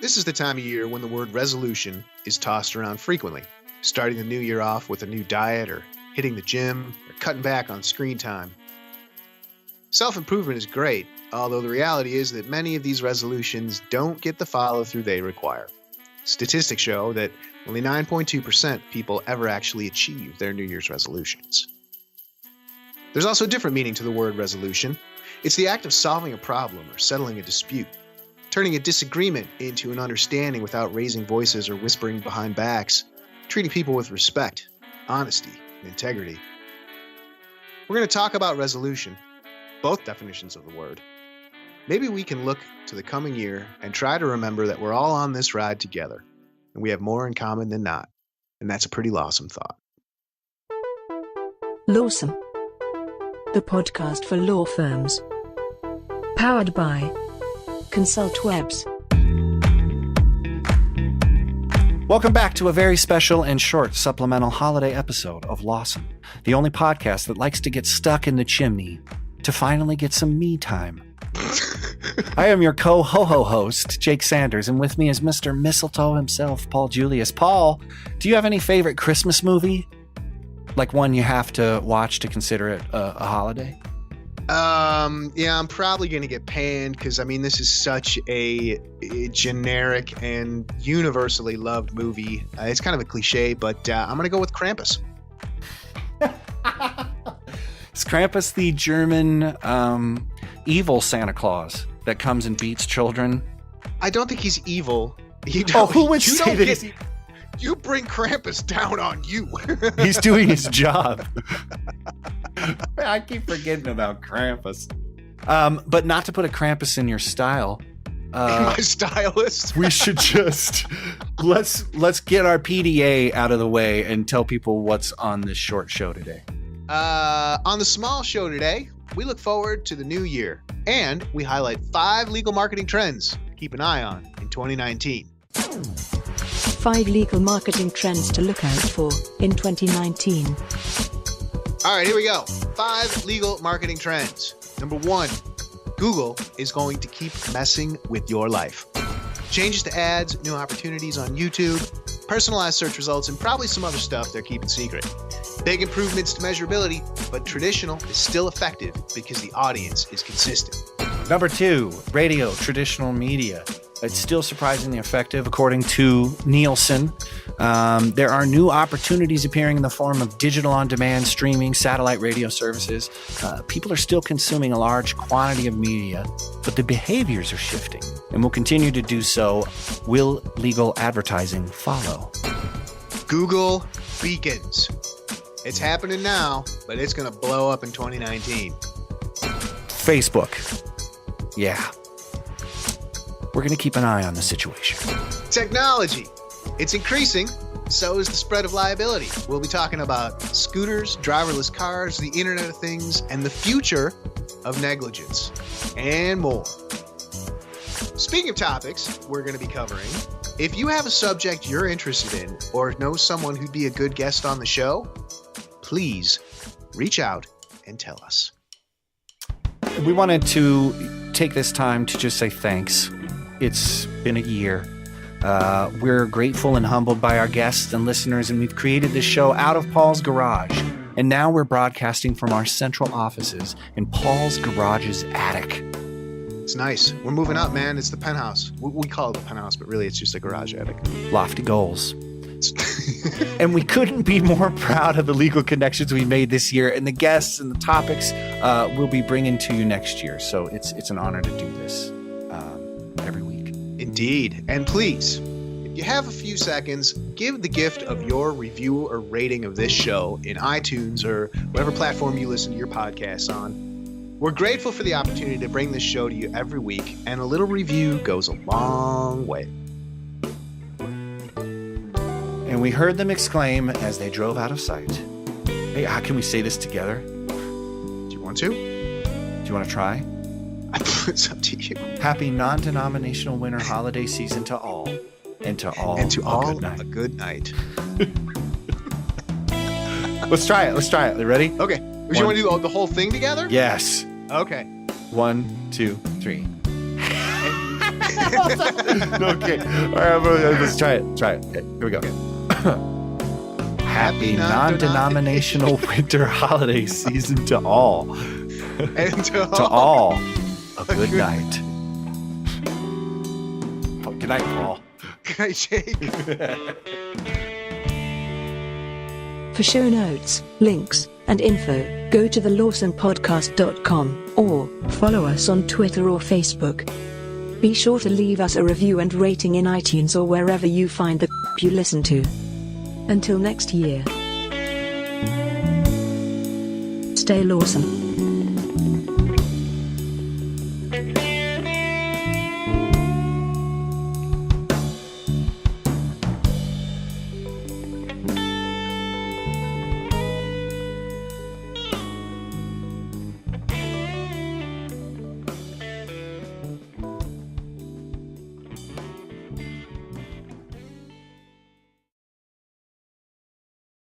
This is the time of year when the word resolution is tossed around frequently, starting the new year off with a new diet or hitting the gym or cutting back on screen time. Self-improvement is great, although the reality is that many of these resolutions don't get the follow-through they require. Statistics show that only 9.2% of people ever actually achieve their New Year's resolutions. There's also a different meaning to the word resolution. It's the act of solving a problem or settling a dispute, turning a disagreement into an understanding without raising voices or whispering behind backs, treating people with respect, honesty, and integrity. We're going to talk about resolution, both definitions of the word. Maybe we can look to the coming year and try to remember that we're all on this ride together, and we have more in common than not, and that's a pretty LAWsome thought. LAWsome, the podcast for law firms. Powered by Consultwebs. Welcome back to a very special and short supplemental holiday episode of LAWsome, the only podcast that likes to get stuck in the chimney to finally get some me time. I am your co-ho-ho host, Jake Sanders, and with me is Mr. Mistletoe himself, Paul Julius. Paul, do you have any favorite Christmas movie? Like one you have to watch to consider it a holiday? Yeah, I'm probably going to get panned because, this is such a generic and universally loved movie. It's kind of a cliche, but I'm going to go with Krampus. Is Krampus the German evil Santa Claus that comes and beats children? I don't think he's evil. Who would say that he's... You bring Krampus down on you. He's doing his job. I keep forgetting about Krampus. But not to put a Krampus in your style. My stylist. We should just let's get our PDA out of the way and tell people what's on this short show today. On the small show today, we look forward to the new year, and we highlight 5 legal marketing trends to keep an eye on in 2019. 5 legal marketing trends to look out for in 2019. All right, here we go. 5 legal marketing trends. Number 1, Google is going to keep messing with your life. Changes to ads, new opportunities on YouTube, personalized search results, and probably some other stuff they're keeping secret. Big improvements to measurability, but traditional is still effective because the audience is consistent. Number 2, radio, traditional media. It's still surprisingly effective, according to Nielsen. There are new opportunities appearing in the form of digital on-demand streaming, satellite radio services. People are still consuming a large quantity of media, but the behaviors are shifting and will continue to do so. Will legal advertising follow? Google beacons. It's happening now, but it's going to blow up in 2019. Facebook. Yeah. We're going to keep an eye on the situation. Technology. It's increasing. So is the spread of liability. We'll be talking about scooters, driverless cars, the Internet of Things, and the future of negligence, and more. Speaking of topics we're going to be covering, if you have a subject you're interested in or know someone who'd be a good guest on the show, please reach out and tell us. We wanted to take this time to just say thanks. It's been a year. We're grateful and humbled by our guests and listeners, and we've created this show out of Paul's garage. And now we're broadcasting from our central offices in Paul's garage's attic. It's nice. We're moving up, man. It's the penthouse. We call it the penthouse, but really it's just a garage attic. Lofty goals. And we couldn't be more proud of the legal connections we made this year and the guests and the topics we'll be bringing to you next year. So it's an honor to do this every week. Indeed. And please, if you have a few seconds, give the gift of your review or rating of this show in iTunes or whatever platform you listen to your podcasts on. We're grateful for the opportunity to bring this show to you every week, and a little review goes a long way. And we heard them exclaim as they drove out of sight. Hey, how can we say this together? Do you want to? Do you want to try? It's up to you. Happy non-denominational winter holiday season to all. And to all, a good night. Let's try it. You ready? Okay. Do you want to do the whole thing together? Yes. Okay. 1, 2, 3. Okay. All right, let's try it. Okay, here we go. Happy non-denominational winter holiday season to all. And to all, a good night. Oh, good night, Paul. Good night, Jake. For show notes, links, and info, go to thelawsomepodcast.com or follow us on Twitter or Facebook. Be sure to leave us a review and rating in iTunes or wherever you find the you listen to. Until next year. Stay lawsome.